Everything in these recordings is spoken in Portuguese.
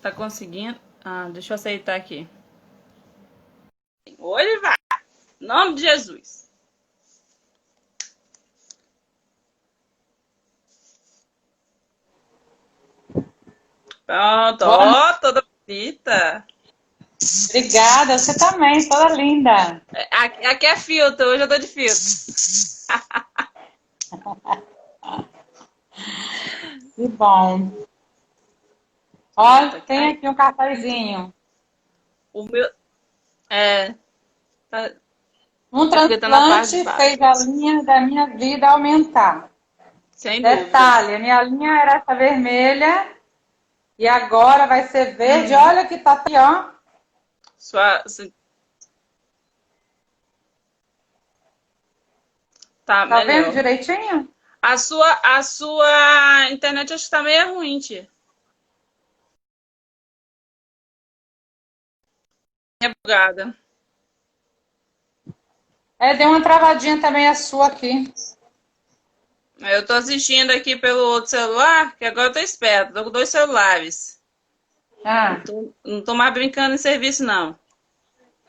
Tá conseguindo? Ah, deixa eu aceitar aqui. Hoje vai. Em nome de Jesus. Pronto, ó, toda bonita. Obrigada, você também, toda linda. Aqui é filtro, hoje eu tô de filtro. Que bom. Olha, tem aqui um cafezinho. O meu. É. Tá, Um é porque tá na parte de transplante baixo. fez a linha da minha vida aumentar. Sem dúvida. Detalhe, a minha linha era essa vermelha e agora vai ser verde. Olha que tá aqui, ó. Sua. Tá Tá vendo melhor. direitinho? A sua internet acho que tá meio ruim, tia. É bugada. É, deu uma travadinha também a sua aqui. Eu tô assistindo aqui pelo outro celular, que agora eu tô esperto. Tô com 2 celulares. Ah, Não tô mais brincando em serviço, não.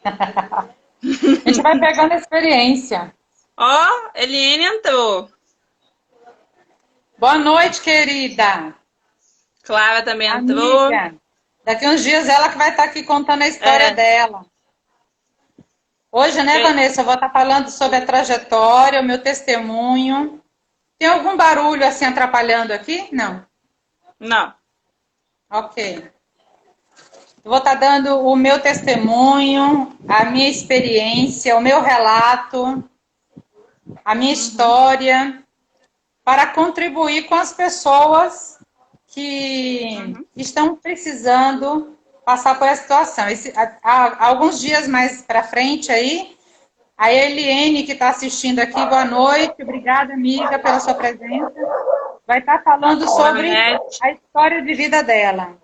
a gente vai pegando experiência. Ó, Eliane entrou. Boa noite, querida. Clara também entrou. Amiga. Daqui uns dias ela que vai estar aqui contando a história dela. Hoje, né, Vanessa, eu vou estar falando sobre a trajetória, o meu testemunho. Tem algum barulho assim atrapalhando aqui? Não. Não. Ok. Eu vou estar dando o meu testemunho, a minha experiência, o meu relato, a minha história, para contribuir com as pessoas que estão precisando passar por essa situação. Há alguns dias mais para frente aí, a Eliane, que está assistindo aqui, boa noite, obrigada, amiga, pela sua presença, vai estar falando sobre a história de vida dela.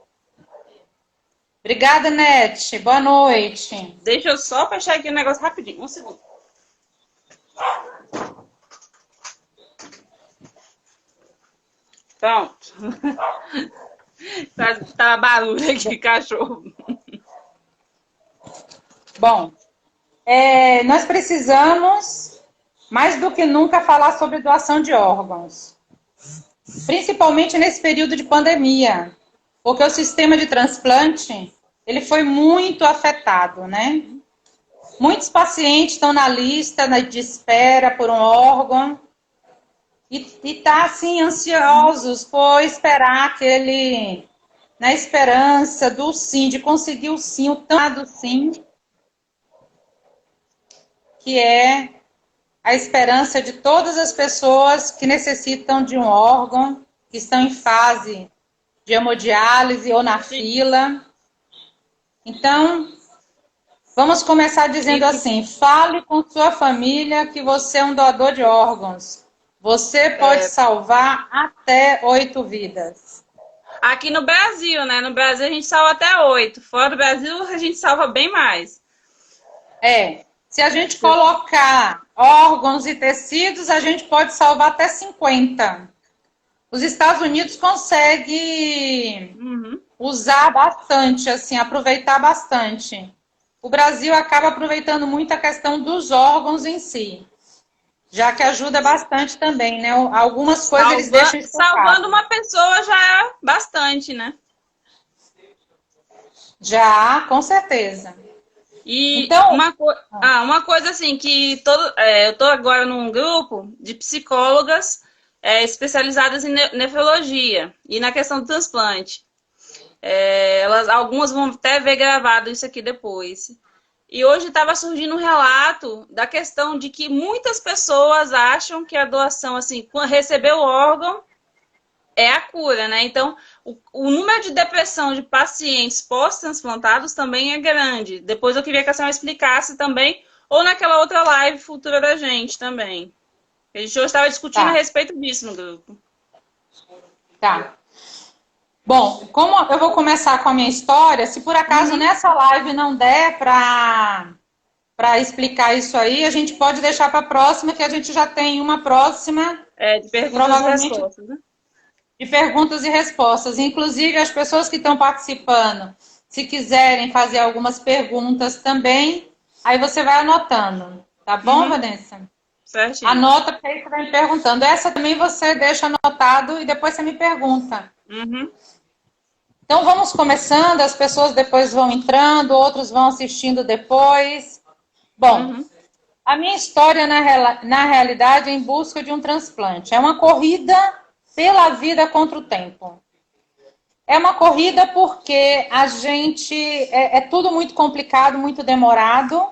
Obrigada, Nete, boa noite. Deixa eu só fechar aqui o negócio rapidinho. Um segundo. Pronto. Tá barulho aqui, cachorro. Bom, nós precisamos, mais do que nunca, falar sobre doação de órgãos. Principalmente nesse período de pandemia. Porque o sistema de transplante, ele foi muito afetado, né? Muitos pacientes estão na lista de espera por um órgão e tá assim, ansiosos por esperar aquele, na esperança do sim, de conseguir o sim, o tanto sim, que é a esperança de todas as pessoas que necessitam de um órgão, que estão em fase de hemodiálise ou na fila. Então, vamos começar dizendo assim, fale com sua família que você é um doador de órgãos. Você pode salvar até 8 vidas. Aqui no Brasil, né? No Brasil a gente salva até 8. Fora do Brasil a gente salva bem mais. Se a gente colocar órgãos e tecidos, a gente pode salvar até 50. Os Estados Unidos conseguem usar bastante, assim, aproveitar bastante. O Brasil acaba aproveitando muito a questão dos órgãos em si, já que ajuda bastante também, né? Algumas coisas eles deixam estocado. Salvando uma pessoa já é bastante, né? Já, com certeza. E então, uma coisa assim, que eu tô agora num grupo de psicólogas especializadas em nefrologia e na questão do transplante. Algumas vão até ver gravado isso aqui depois. E hoje estava surgindo um relato da questão de que muitas pessoas acham que a doação, assim, quando receber o órgão, é a cura, né? Então, o número de depressão de pacientes pós-transplantados também é grande. Depois eu queria que a senhora explicasse também, ou naquela outra live futura da gente também. A gente hoje estava discutindo a respeito disso no grupo. Tá. Bom, como eu vou começar com a minha história, se por acaso nessa live não der para explicar isso aí, a gente pode deixar para a próxima, que a gente já tem uma próxima. De perguntas e respostas, né? de perguntas e respostas. Inclusive, as pessoas que estão participando, se quiserem fazer algumas perguntas também, aí você vai anotando. Tá bom, Vanessa? Certinho. Anota, porque aí você vai me perguntando. Essa também você deixa anotado e depois você me pergunta. Então, vamos começando, as pessoas depois vão entrando, outros vão assistindo depois. Bom, a minha história, na realidade, é em busca de um transplante. É uma corrida pela vida contra o tempo. É uma corrida porque a gente... É tudo muito complicado, muito demorado,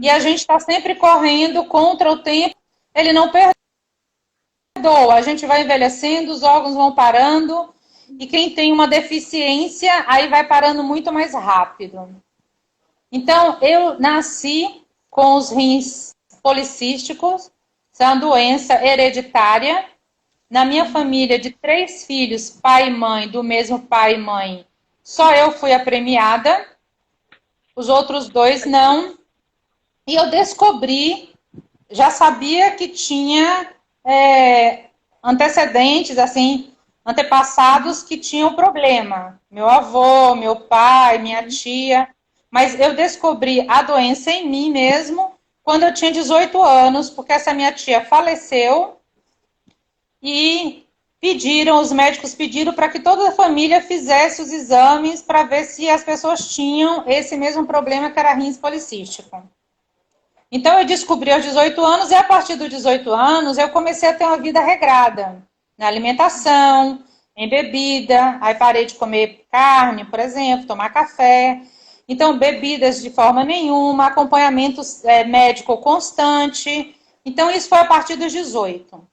e a gente está sempre correndo contra o tempo. Ele não perdoa. A gente vai envelhecendo, os órgãos vão parando, e quem tem uma deficiência, aí vai parando muito mais rápido. Então, eu nasci com os rins policísticos, isso é uma doença hereditária. Na minha família de 3 filhos, pai e mãe, do mesmo pai e mãe, só eu fui a premiada, os outros 2 não. E eu descobri, já sabia que tinha antecedentes, assim, antepassados que tinham problema. Meu avô, meu pai, minha tia. Mas eu descobri a doença em mim mesmo quando eu tinha 18 anos, porque essa minha tia faleceu e os médicos pediram para que toda a família fizesse os exames para ver se as pessoas tinham esse mesmo problema que era rins policístico. Então eu descobri aos 18 anos e a partir dos 18 anos eu comecei a ter uma vida regrada na alimentação, em bebida, aí parei de comer carne, por exemplo, tomar café. Então, bebidas de forma nenhuma, acompanhamento médico constante. Então, isso foi a partir dos 18.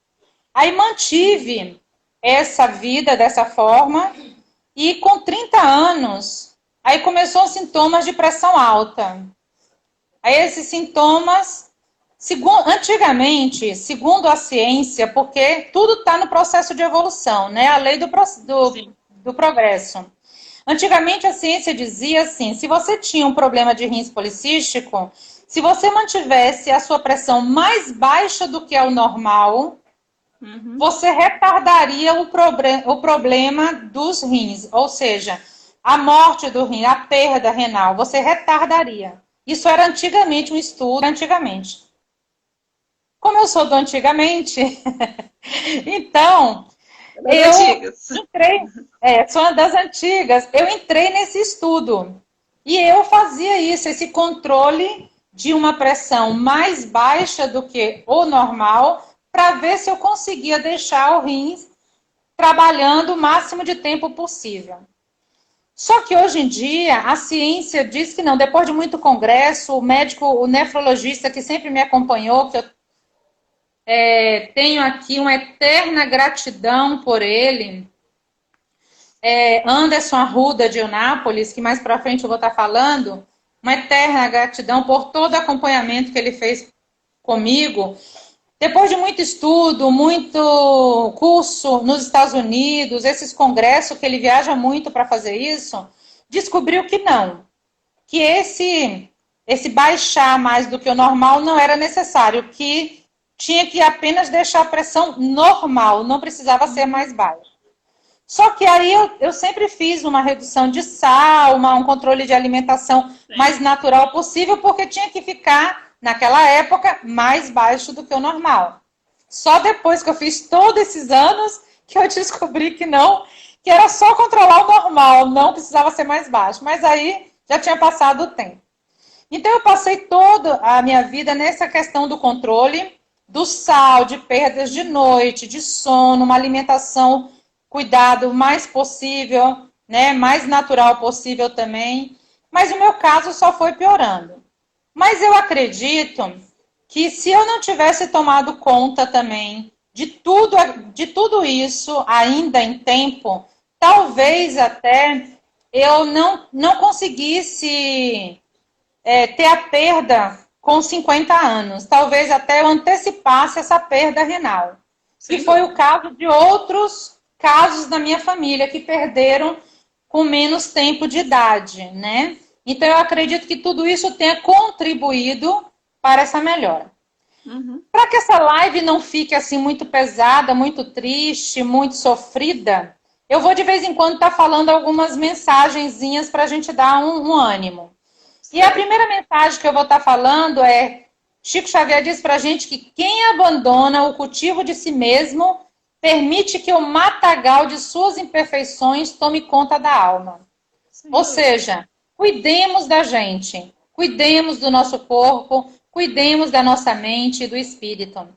Aí mantive essa vida dessa forma e com 30 anos, aí começou os sintomas de pressão alta. Aí esses sintomas, antigamente, segundo a ciência, porque tudo está no processo de evolução, né? A lei do progresso. Antigamente a ciência dizia assim, se você tinha um problema de rins policístico, se você mantivesse a sua pressão mais baixa do que é o normal, você retardaria o problema dos rins, ou seja, a morte do rim, a perda renal, você retardaria. Isso era antigamente um estudo, antigamente. Como eu sou do antigamente, então, sou uma das antigas, eu entrei nesse estudo. E eu fazia isso, esse controle de uma pressão mais baixa do que o normal, para ver se eu conseguia deixar o rins trabalhando o máximo de tempo possível. Só que hoje em dia a ciência diz que não. Depois de muito congresso, o médico, o nefrologista que sempre me acompanhou, que eu tenho aqui uma eterna gratidão por ele, Anderson Arruda de Eunápolis, que mais para frente eu vou estar falando, uma eterna gratidão por todo o acompanhamento que ele fez comigo. Depois de muito estudo, muito curso nos Estados Unidos, esses congressos que ele viaja muito para fazer isso, descobriu que não. Que esse baixar mais do que o normal não era necessário, que tinha que apenas deixar a pressão normal, não precisava ser mais baixa. Só que aí eu sempre fiz uma redução de sal, um controle de alimentação mais natural possível, porque tinha que ficar naquela época, mais baixo do que o normal. Só depois que eu fiz todos esses anos que eu descobri que não, que era só controlar o normal, não precisava ser mais baixo. Mas aí já tinha passado o tempo. Então eu passei toda a minha vida nessa questão do controle, do sal, de perdas de noite, de sono, uma alimentação, cuidado o mais possível, né, mais natural possível também. Mas o meu caso só foi piorando. Mas eu acredito que se eu não tivesse tomado conta também de tudo isso ainda em tempo, talvez até eu não conseguisse ter a perda com 50 anos. Talvez até eu antecipasse essa perda renal. Sim. Que foi o caso de outros casos da minha família que perderam com menos tempo de idade, né? Então, eu acredito que tudo isso tenha contribuído para essa melhora. Para que essa live não fique assim muito pesada, muito triste, muito sofrida, Eu vou de vez em quando estar falando algumas mensagenzinhas para a gente dar um ânimo. E a primeira mensagem que eu vou estar falando é: Chico Xavier diz para a gente que quem abandona o cultivo de si mesmo permite que o matagal de suas imperfeições tome conta da alma. Sim. Ou seja, cuidemos da gente, cuidemos do nosso corpo, cuidemos da nossa mente e do espírito.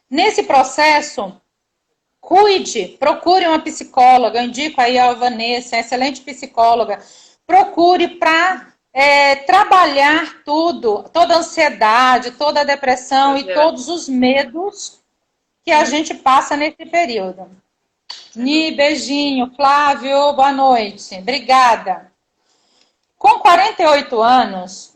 Nesse processo, cuide, procure uma psicóloga, eu indico aí a Vanessa, excelente psicóloga, procure para trabalhar tudo, toda a ansiedade, toda a depressão e todos os medos que a gente passa nesse período. Ni, beijinho. Flávio, boa noite. Obrigada. Com 48 anos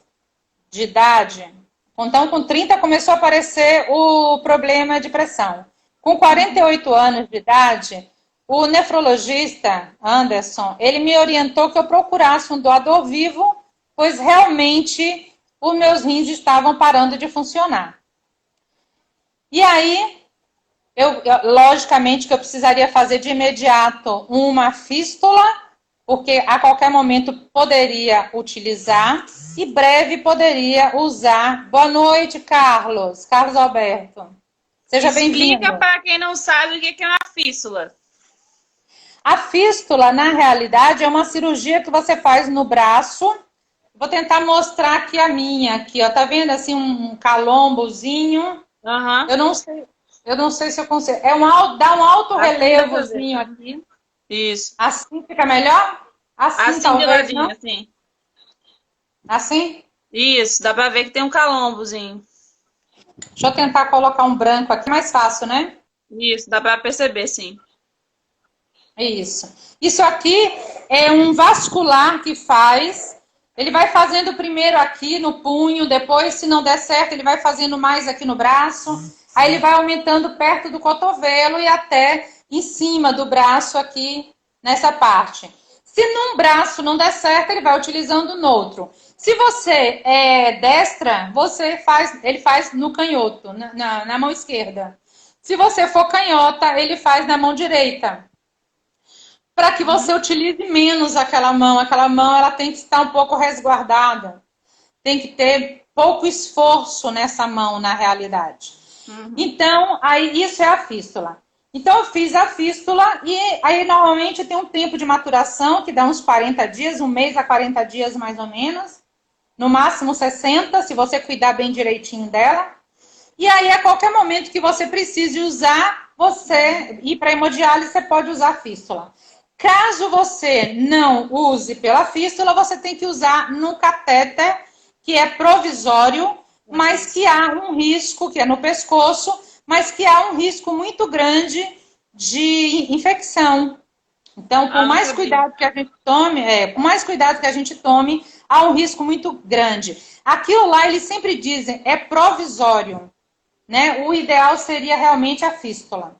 de idade, então com 30 começou a aparecer o problema de pressão. Com 48 anos de idade, o nefrologista Anderson, ele me orientou que eu procurasse um doador vivo, pois realmente os meus rins estavam parando de funcionar. E aí, logicamente que eu precisaria fazer de imediato uma fístula, porque a qualquer momento poderia utilizar e breve poderia usar. Boa noite, Carlos. Carlos Alberto. Seja bem-vindo. Explica para quem não sabe o que é uma fístula. A fístula, na realidade, é uma cirurgia que você faz no braço. Vou tentar mostrar aqui a minha. Aqui, ó. Tá vendo assim um calombozinho? Uhum. Eu não sei se eu consigo. Dá um alto relevozinho aqui. Isso. Assim fica melhor? Assim talvez, não? Assim. Assim? Isso, dá pra ver que tem um calombozinho. Deixa eu tentar colocar um branco aqui, mais fácil, né? Isso, dá pra perceber, sim. Isso. Isso aqui é um vascular que faz. Ele vai fazendo primeiro aqui no punho, depois, se não der certo, ele vai fazendo mais aqui no braço. Aí ele vai aumentando perto do cotovelo e até em cima do braço aqui, nessa parte. Se num braço não der certo, ele vai utilizando no outro. Se você é destra, ele faz no canhoto, na mão esquerda. Se você for canhota, ele faz na mão direita. Para que você utilize menos aquela mão. Aquela mão ela tem que estar um pouco resguardada. Tem que ter pouco esforço nessa mão, na realidade. Então, aí isso é a fístula. Então, eu fiz a fístula e aí normalmente tem um tempo de maturação que dá uns 40 dias, um mês a 40 dias mais ou menos. No máximo 60, se você cuidar bem direitinho dela. E aí, a qualquer momento que você precise usar, você ir para hemodiálise, você pode usar a fístula. Caso você não use pela fístula, você tem que usar no catéter, que é provisório, mas que há um risco, que é no pescoço, mas que há um risco muito grande de infecção. Então, por mais cuidado que a gente tome, há um risco muito grande. Aquilo lá, eles sempre dizem, é provisório, né? O ideal seria realmente a fístula.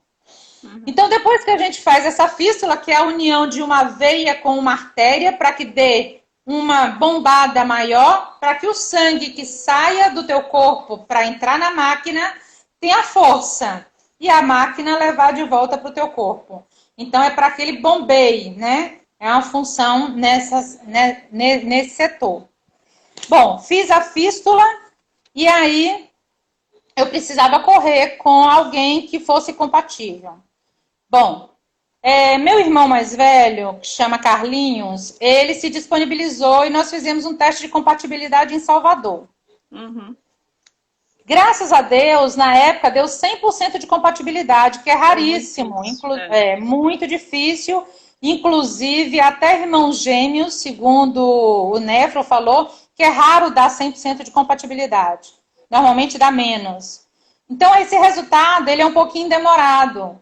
Então, depois que a gente faz essa fístula, que é a união de uma veia com uma artéria, para que dê uma bombada maior, para que o sangue que saia do teu corpo para entrar na máquina tenha força e a máquina levar de volta para o teu corpo. Então, é para aquele bombeio, né? É uma função nesse setor. Bom, fiz a fístula e aí eu precisava correr com alguém que fosse compatível. Bom, meu irmão mais velho, que chama Carlinhos, ele se disponibilizou e nós fizemos um teste de compatibilidade em Salvador. Graças a Deus, na época, deu 100% de compatibilidade, que é raríssimo, muito difícil. Inclusive, até irmãos gêmeos, segundo o Nefro falou, que é raro dar 100% de compatibilidade. Normalmente dá menos. Então, esse resultado ele é um pouquinho demorado.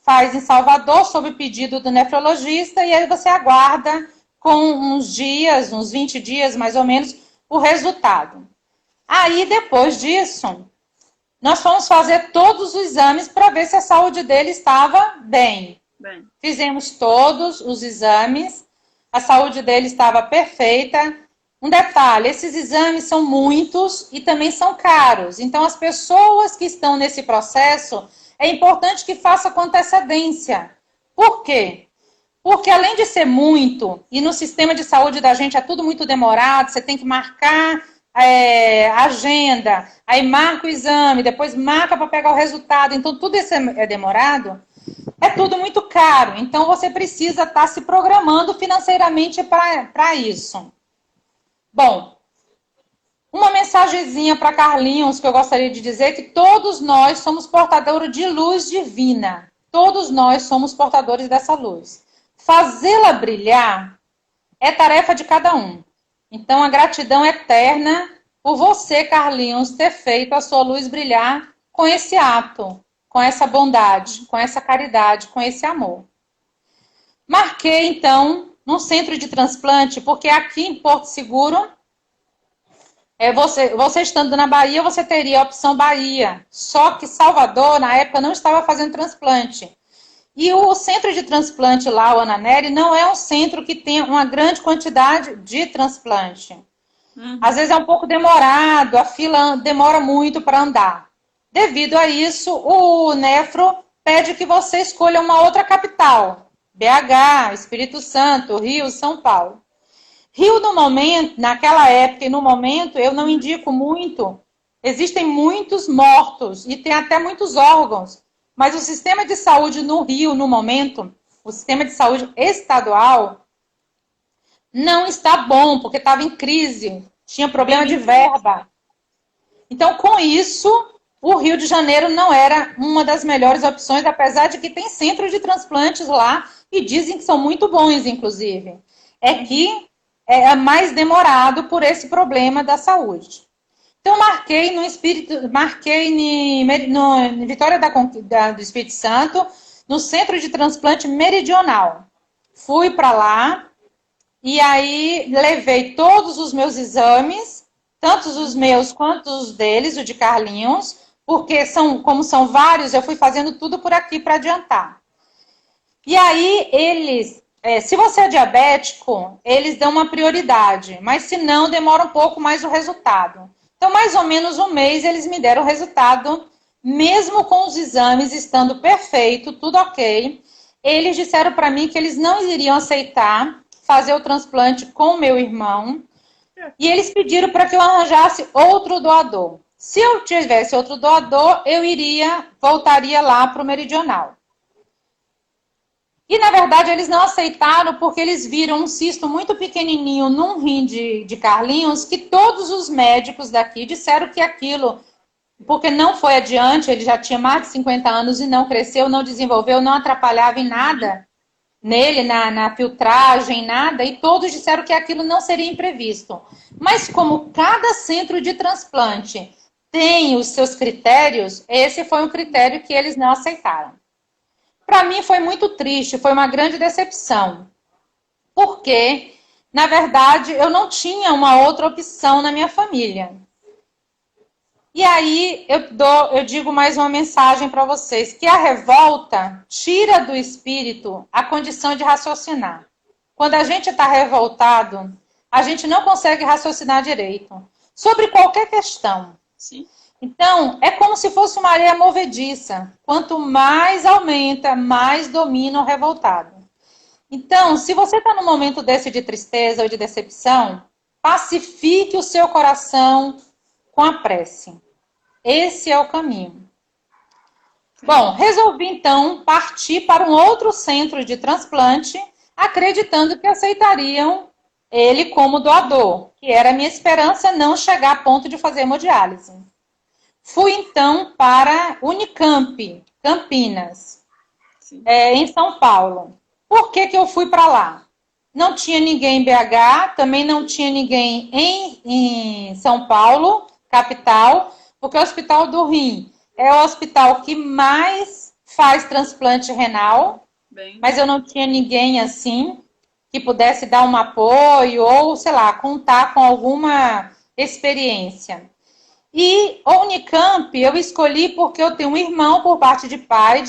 Faz em Salvador, sob pedido do nefrologista, e aí você aguarda com uns dias, uns 20 dias mais ou menos, o resultado. Aí, depois disso, nós fomos fazer todos os exames para ver se a saúde dele estava bem. Fizemos todos os exames, a saúde dele estava perfeita. Um detalhe, esses exames são muitos e também são caros. Então, as pessoas que estão nesse processo, é importante que faça com antecedência. Por quê? Porque além de ser muito, e no sistema de saúde da gente é tudo muito demorado, você tem que marcar a agenda, aí marca o exame, depois marca para pegar o resultado, então tudo isso é demorado, é tudo muito caro. Então você precisa estar se programando financeiramente para isso. Bom, uma mensagenzinha para Carlinhos que eu gostaria de dizer que todos nós somos portadores de luz divina. Todos nós somos portadores dessa luz. Fazê-la brilhar é tarefa de cada um. Então, a gratidão eterna por você, Carlinhos, ter feito a sua luz brilhar com esse ato, com essa bondade, com essa caridade, com esse amor. Marquei, então, num centro de transplante, porque aqui em Porto Seguro, você estando na Bahia, você teria a opção Bahia. Só que Salvador, na época, não estava fazendo transplante. E o centro de transplante lá, o Ananeri, não é um centro que tem uma grande quantidade de transplante. Às vezes é um pouco demorado, a fila demora muito para andar. Devido a isso, o Nefro pede que você escolha uma outra capital. BH, Espírito Santo, Rio, São Paulo. Rio, no momento, naquela época e no momento, eu não indico muito. Existem muitos mortos e tem até muitos órgãos. Mas o sistema de saúde no Rio, no momento, o sistema de saúde estadual, não está bom, porque estava em crise. Tinha problema de verba. Então, com isso, o Rio de Janeiro não era uma das melhores opções, apesar de que tem centros de transplantes lá e dizem que são muito bons, inclusive. É que é mais demorado por esse problema da saúde. Então, marquei em Vitória do Espírito Santo, no Centro de Transplante Meridional. Fui para lá e aí levei todos os meus exames, tanto os meus quanto os deles, o de Carlinhos, porque como são vários, eu fui fazendo tudo por aqui para adiantar. E aí eles, se você é diabético, eles dão uma prioridade, mas se não, demora um pouco mais o resultado. Então, mais ou menos um mês, eles me deram o resultado, mesmo com os exames estando perfeito, tudo ok. Eles disseram para mim que eles não iriam aceitar fazer o transplante com o meu irmão. E eles pediram para que eu arranjasse outro doador. Se eu tivesse outro doador, eu voltaria lá para o Meridional. E, na verdade, eles não aceitaram porque eles viram um cisto muito pequenininho num rim de Carlinhos, que todos os médicos daqui disseram que aquilo, porque não foi adiante, ele já tinha mais de 50 anos e não cresceu, não desenvolveu, não atrapalhava em nada nele, na filtragem, nada, e todos disseram que aquilo não seria imprevisto. Mas como cada centro de transplante tem os seus critérios, esse foi um critério que eles não aceitaram. Para mim foi muito triste, foi uma grande decepção. Porque, na verdade, eu não tinha uma outra opção na minha família. E aí eu digo mais uma mensagem para vocês, que a revolta tira do espírito a condição de raciocinar. Quando a gente está revoltado, a gente não consegue raciocinar direito sobre qualquer questão. Sim. Então, é como se fosse uma areia movediça. Quanto mais aumenta, mais domina o revoltado. Então, se você está num momento desse de tristeza ou de decepção, pacifique o seu coração com a prece. Esse é o caminho. Bom, resolvi então partir para um outro centro de transplante, acreditando que aceitariam ele como doador, que era a minha esperança não chegar a ponto de fazer hemodiálise. Fui então para Unicamp, Campinas, em São Paulo. Por que eu fui para lá? Não tinha ninguém em BH, também não tinha ninguém em São Paulo, capital, porque o Hospital do Rim é o hospital que mais faz transplante renal, mas eu não tinha ninguém assim que pudesse dar um apoio ou, sei lá, contar com alguma experiência. E o Unicamp eu escolhi porque eu tenho um irmão por parte de pai,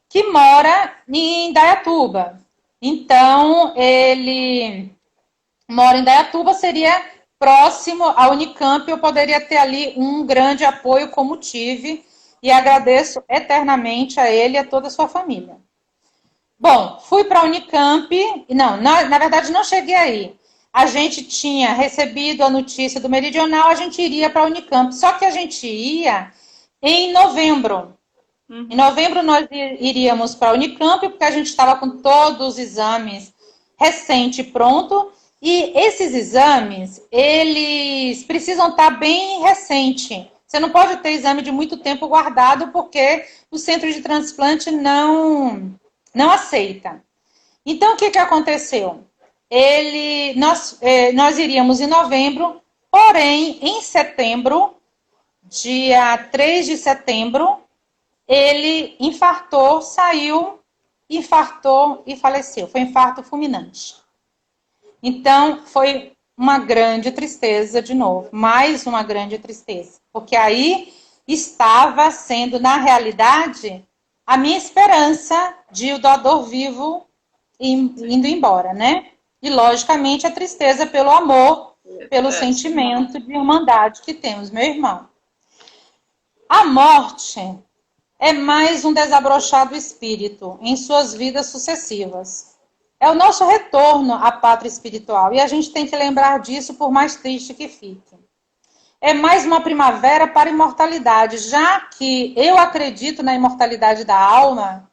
que mora em Indaiatuba. Então, ele mora em Indaiatuba, seria próximo à Unicamp, eu poderia ter ali um grande apoio como tive, e agradeço eternamente a ele e a toda a sua família. Bom, fui para a Unicamp. Não, na verdade não cheguei aí. A gente tinha recebido a notícia do Meridional, a gente iria para a Unicamp. Só que a gente ia em novembro. Em novembro nós iríamos para a Unicamp, porque a gente estava com todos os exames recente pronto. E esses exames, eles precisam estar bem recente. Você não pode ter exame de muito tempo guardado, porque o centro de transplante não aceita. Então, o que aconteceu? Nós iríamos em novembro, porém, em setembro, dia 3 de setembro, ele infartou, infartou e faleceu. Foi um infarto fulminante. Então, foi uma grande tristeza de novo, mais uma grande tristeza, porque aí estava sendo, na realidade, a minha esperança de o doador vivo indo embora, né? E, logicamente, a tristeza pelo amor, pelo sentimento de irmandade que temos, meu irmão. A morte é mais um desabrochado espírito em suas vidas sucessivas. É o nosso retorno à pátria espiritual. E a gente tem que lembrar disso, por mais triste que fique. É mais uma primavera para a imortalidade, já que eu acredito na imortalidade da alma,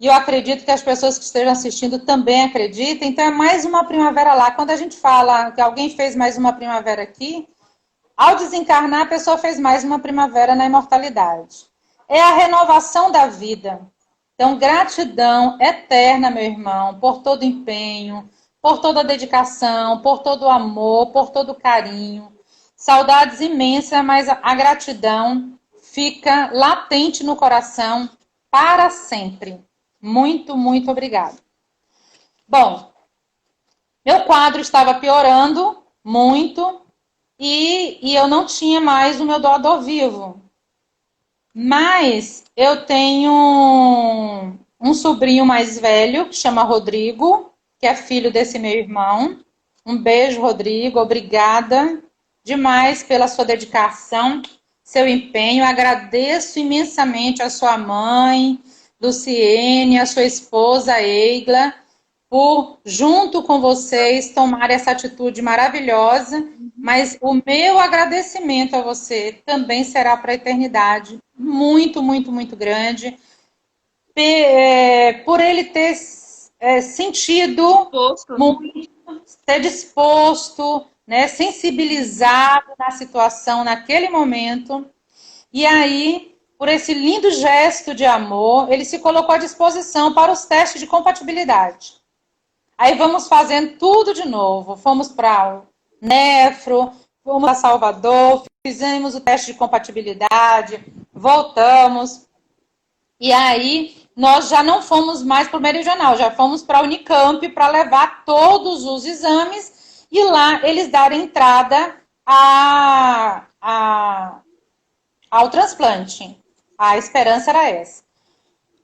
e eu acredito que as pessoas que estejam assistindo também acreditam, então é mais uma primavera lá. Quando a gente fala que alguém fez mais uma primavera aqui, ao desencarnar, a pessoa fez mais uma primavera na imortalidade. É a renovação da vida. Então, gratidão eterna, meu irmão, por todo o empenho, por toda a dedicação, por todo o amor, por todo o carinho. Saudades imensas, mas a gratidão fica latente no coração para sempre. Muito, muito obrigada. Bom, meu quadro estava piorando muito e eu não tinha mais o meu doador vivo. Mas eu tenho um sobrinho mais velho, que chama Rodrigo, que é filho desse meu irmão. Um beijo, Rodrigo. Obrigada demais pela sua dedicação, seu empenho. Agradeço imensamente a sua mãe, Luciene, a sua esposa, Eigla, por, junto com vocês, tomar essa atitude maravilhosa. Mas o meu agradecimento a você também será para a eternidade. Muito, muito, muito grande. Por ele ter sentido, muito, ter disposto, né, sensibilizado na situação naquele momento. E aí, por esse lindo gesto de amor, ele se colocou à disposição para os testes de compatibilidade. Aí vamos fazendo tudo de novo. Fomos para o Nefro, fomos a Salvador, fizemos o teste de compatibilidade, voltamos. E aí nós já não fomos mais para o Meridional, já fomos para a Unicamp para levar todos os exames e lá eles darem entrada ao transplante. A esperança era essa.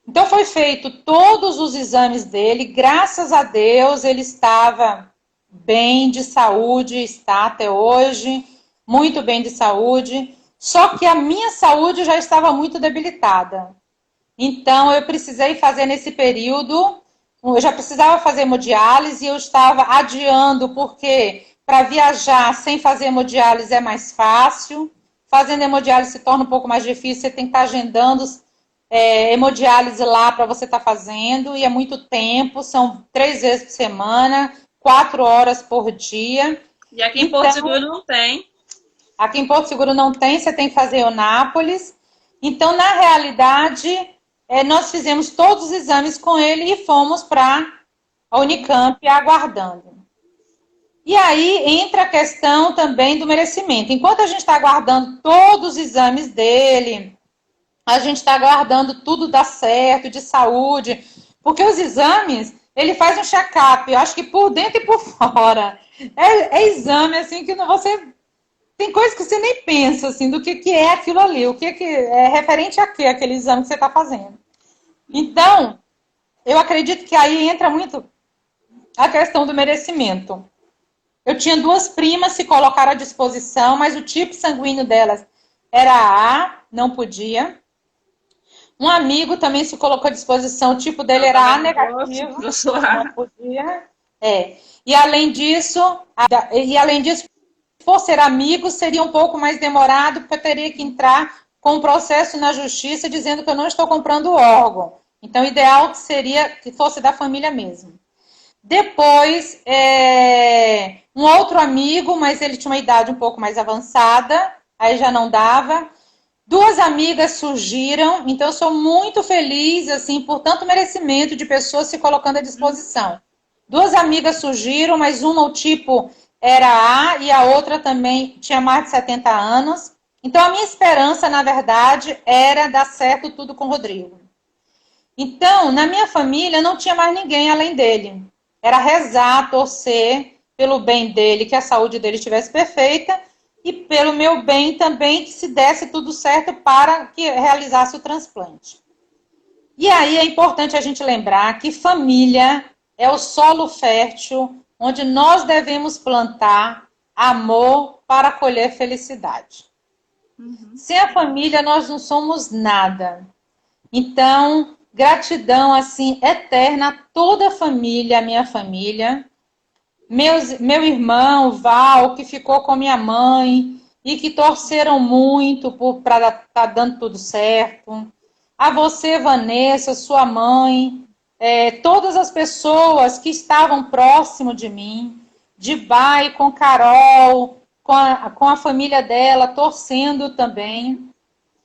Então foi feito todos os exames dele, graças a Deus ele estava bem de saúde, está até hoje, muito bem de saúde, só que a minha saúde já estava muito debilitada. Então eu precisei fazer nesse período, eu já precisava fazer hemodiálise e eu estava adiando, porque para viajar sem fazer hemodiálise é mais fácil, fazendo hemodiálise se torna um pouco mais difícil, você tem que estar agendando hemodiálise lá para você estar fazendo, e é muito tempo, são 3 vezes por semana, 4 horas por dia. E aqui em Porto Seguro não tem. Aqui em Porto Seguro não tem, você tem que fazer Eunápolis. Então, na realidade, nós fizemos todos os exames com ele e fomos para a Unicamp aguardando. E aí entra a questão também do merecimento. Enquanto a gente está aguardando todos os exames dele, a gente está aguardando tudo dar certo, de saúde, porque os exames, ele faz um check-up, eu acho que por dentro e por fora. É exame, assim, que você... Tem coisas que você nem pensa, assim, do que é aquilo ali, o que é referente a quê, aquele exame que você está fazendo. Então, eu acredito que aí entra muito a questão do merecimento. Eu tinha 2 primas se colocaram à disposição, mas o tipo sanguíneo delas era A, não podia. Um amigo também se colocou à disposição, o tipo dele era A negativo, não podia. E além disso, por ser amigo, seria um pouco mais demorado, porque eu teria que entrar com um processo na justiça dizendo que eu não estou comprando o órgão. Então, o ideal seria que fosse da família mesmo. Depois, um outro amigo, mas ele tinha uma idade um pouco mais avançada, aí já não dava. 2 amigas surgiram, então eu sou muito feliz, assim, por tanto merecimento de pessoas se colocando à disposição. 2 amigas surgiram, mas uma, o tipo, era A, e a outra também tinha mais de 70 anos. Então, a minha esperança, na verdade, era dar certo tudo com o Rodrigo. Então, na minha família, não tinha mais ninguém além dele. Era rezar, torcer pelo bem dele, que a saúde dele estivesse perfeita, e pelo meu bem também, que se desse tudo certo para que realizasse o transplante. E aí é importante a gente lembrar que família é o solo fértil onde nós devemos plantar amor para colher felicidade. Sem a família, nós não somos nada. Então, gratidão, assim, eterna a toda a família, a minha família. Meu irmão, Val, que ficou com minha mãe e que torceram muito para estar dando tudo certo. A você, Vanessa, sua mãe, todas as pessoas que estavam próximo de mim, de Bai, com Carol, com a família dela, torcendo também.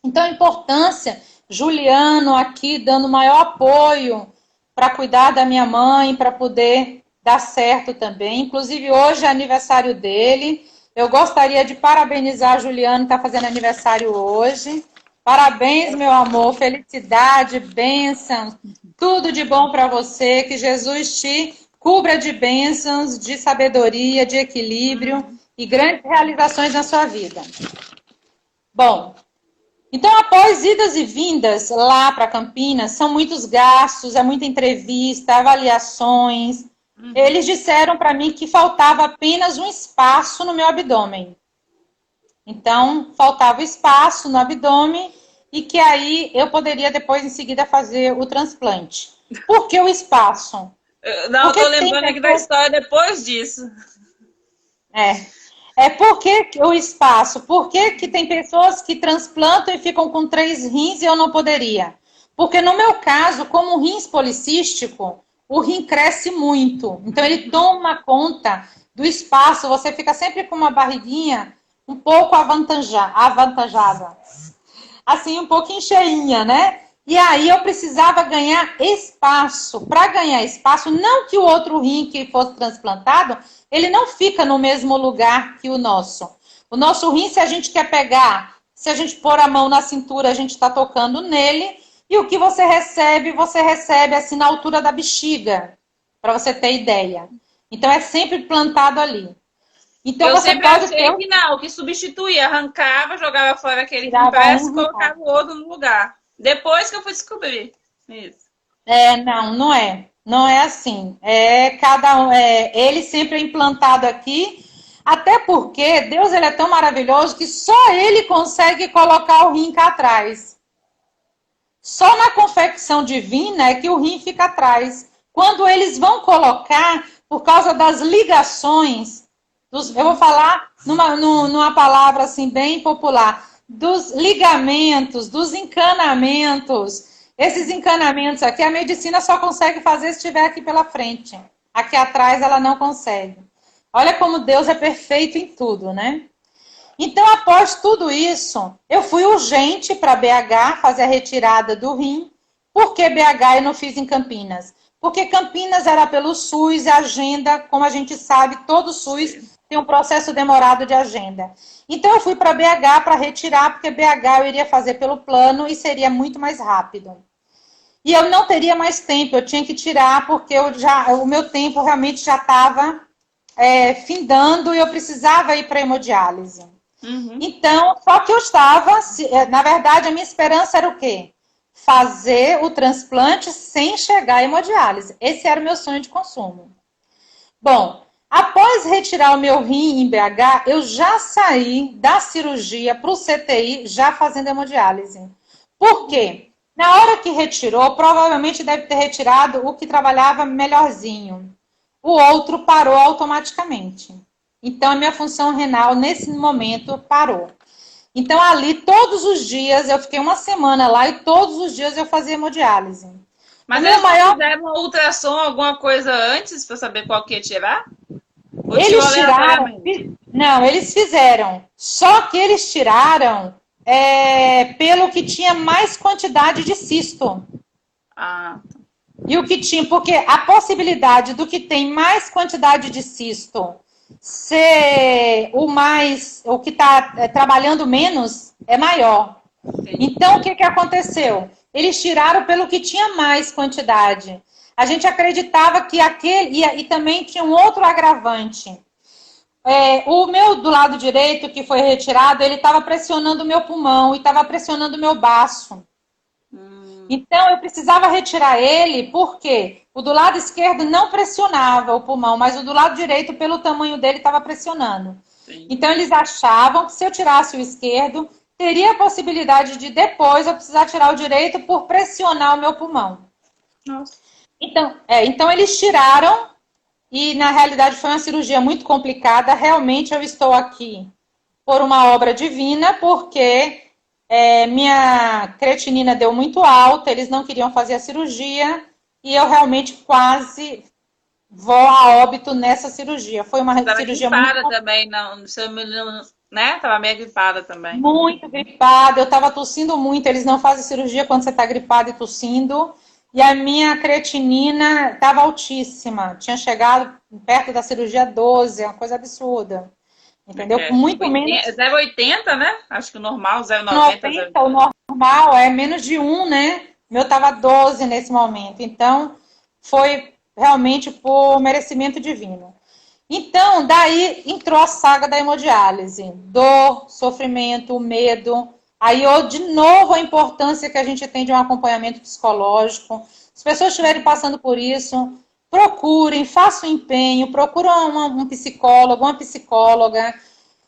Então, a importância, Juliano aqui dando maior apoio para cuidar da minha mãe, para poder dar certo também. Inclusive, hoje é aniversário dele. Eu gostaria de parabenizar Juliano, que está fazendo aniversário hoje. Parabéns, meu amor, felicidade, bênção, tudo de bom para você, que Jesus te cubra de bênçãos, de sabedoria, de equilíbrio e grandes realizações na sua vida. Bom, então após idas e vindas lá para Campinas, são muitos gastos, é muita entrevista, avaliações. Eles disseram para mim que faltava apenas um espaço no meu abdômen. Então, faltava espaço no abdômen e que aí eu poderia depois, em seguida, fazer o transplante. Por que o espaço? Não, estou lembrando aqui da história depois disso. Por que o espaço? Por que tem pessoas que transplantam e ficam com 3 rins e eu não poderia? Porque no meu caso, como rins policístico, o rim cresce muito. Então, ele toma conta do espaço. Você fica sempre com uma barriguinha um pouco avantajada. Assim, um pouquinho cheinha, né? E aí, eu precisava ganhar espaço. Para ganhar espaço, não que o outro rim que fosse transplantado, ele não fica no mesmo lugar que o nosso. O nosso rim, se a gente quer pegar, se a gente pôr a mão na cintura, a gente está tocando nele. E o que você recebe assim na altura da bexiga, para você ter ideia. Então, é sempre plantado ali. Então, eu sempre achei que não, que substituía, arrancava, jogava fora aquele que impresso e colocava o outro no lugar. Depois que eu fui descobrir isso. Não é. Não é assim. Ele sempre é implantado aqui, até porque Deus ele é tão maravilhoso que só ele consegue colocar o rim cá atrás. Só na confecção divina é que o rim fica atrás. Quando eles vão colocar, por causa das ligações, eu vou falar numa palavra assim bem popular, dos ligamentos, dos encanamentos. Esses encanamentos aqui, a medicina só consegue fazer se estiver aqui pela frente. Aqui atrás ela não consegue. Olha como Deus é perfeito em tudo, né? Então, após tudo isso, eu fui urgente para BH fazer a retirada do rim. Por que BH eu não fiz em Campinas? Porque Campinas era pelo SUS, a agenda, como a gente sabe, todo SUS tem um processo demorado de agenda. Então, eu fui para BH para retirar, porque BH eu iria fazer pelo plano e seria muito mais rápido. E eu não teria mais tempo, eu tinha que tirar, porque o meu tempo realmente já estava findando e eu precisava ir para hemodiálise. Então, só que eu estava, na verdade, a minha esperança era o quê? Fazer o transplante sem chegar à hemodiálise. Esse era o meu sonho de consumo. Bom, após retirar o meu rim em BH, eu já saí da cirurgia para o CTI já fazendo hemodiálise. Por quê? Na hora que retirou, provavelmente deve ter retirado o que trabalhava melhorzinho. O outro parou automaticamente. Então, a minha função renal, nesse momento, parou. Então, ali, todos os dias, eu fiquei uma semana lá e todos os dias eu fazia hemodiálise. Mas eles não fizeram uma ultrassom, alguma coisa antes, para saber qual que ia tirar? Ou eles tiraram. Não, eles fizeram. Só que eles tiraram pelo que tinha mais quantidade de cisto. Ah. E o que tinha, porque a possibilidade do que tem mais quantidade de cisto ser o que está trabalhando menos é maior. Sim. Então, o que aconteceu? Eles tiraram pelo que tinha mais quantidade. A gente acreditava que aquele... E também tinha um outro agravante. O meu do lado direito, que foi retirado, ele estava pressionando o meu pulmão e estava pressionando o meu baço. Então, eu precisava retirar ele, porque o do lado esquerdo não pressionava o pulmão, mas o do lado direito, pelo tamanho dele, estava pressionando. Sim. Então, eles achavam que se eu tirasse o esquerdo, teria a possibilidade de depois eu precisar tirar o direito por pressionar o meu pulmão. Nossa. Então eles tiraram e, na realidade, foi uma cirurgia muito complicada. Realmente, eu estou aqui por uma obra divina, porque minha creatinina deu muito alta, eles não queriam fazer a cirurgia e eu realmente quase vou a óbito nessa cirurgia. Foi uma cirurgia muito... gripada também, não, né? Tava meio gripada também. Muito gripada, eu tava tossindo muito, eles não fazem cirurgia quando você tá gripado e tossindo. E a minha creatinina estava altíssima, tinha chegado perto da cirurgia 12, uma coisa absurda. Entendeu? Muito 80, menos. 0,80, né? Acho que o normal, 0,90. O normal é menos de 1, né? O meu estava 12 nesse momento. Então, foi realmente por merecimento divino. Então, daí entrou a saga da hemodiálise. Dor, sofrimento, medo. Aí, de novo, a importância que a gente tem de um acompanhamento psicológico. Se as pessoas estiverem passando por isso, procurem, façam empenho, procuram um psicólogo, uma psicóloga.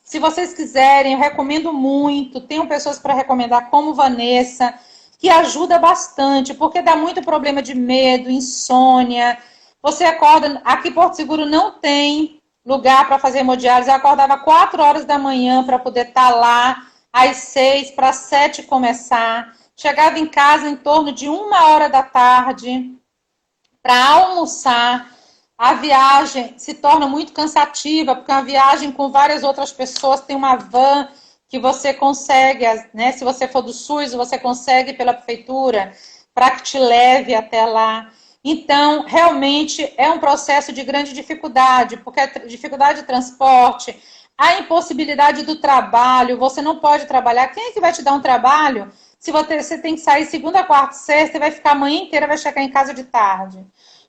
Se vocês quiserem, eu recomendo muito. Tenho pessoas para recomendar, como Vanessa, que ajuda bastante, porque dá muito problema de medo, insônia. Você acorda... Aqui em Porto Seguro não tem lugar para fazer hemodiálise. Eu acordava 4 horas da manhã para poder estar lá, às 6 para 7 começar. Chegava em casa em torno de 1 hora da tarde para almoçar. A viagem se torna muito cansativa, porque é uma viagem com várias outras pessoas, tem uma van que você consegue, né? Se você for do SUS, você consegue pela prefeitura para que te leve até lá. Então, realmente é um processo de grande dificuldade, porque a dificuldade de transporte, a impossibilidade do trabalho, você não pode trabalhar. Quem é que vai te dar um trabalho se você tem que sair segunda, quarta, sexta e vai ficar a manhã inteira, vai chegar em casa de tarde?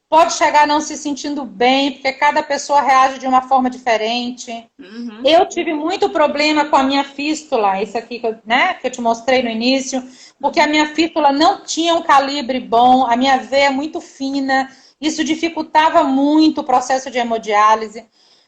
Pode chegar não se sentindo bem, porque cada pessoa reage de uma forma diferente. Uhum. Eu tive muito problema com a minha fístula, isso aqui, né, que eu te mostrei no início, porque a minha fístula não tinha um calibre bom, a minha veia é muito fina, isso dificultava muito o processo de hemodiálise,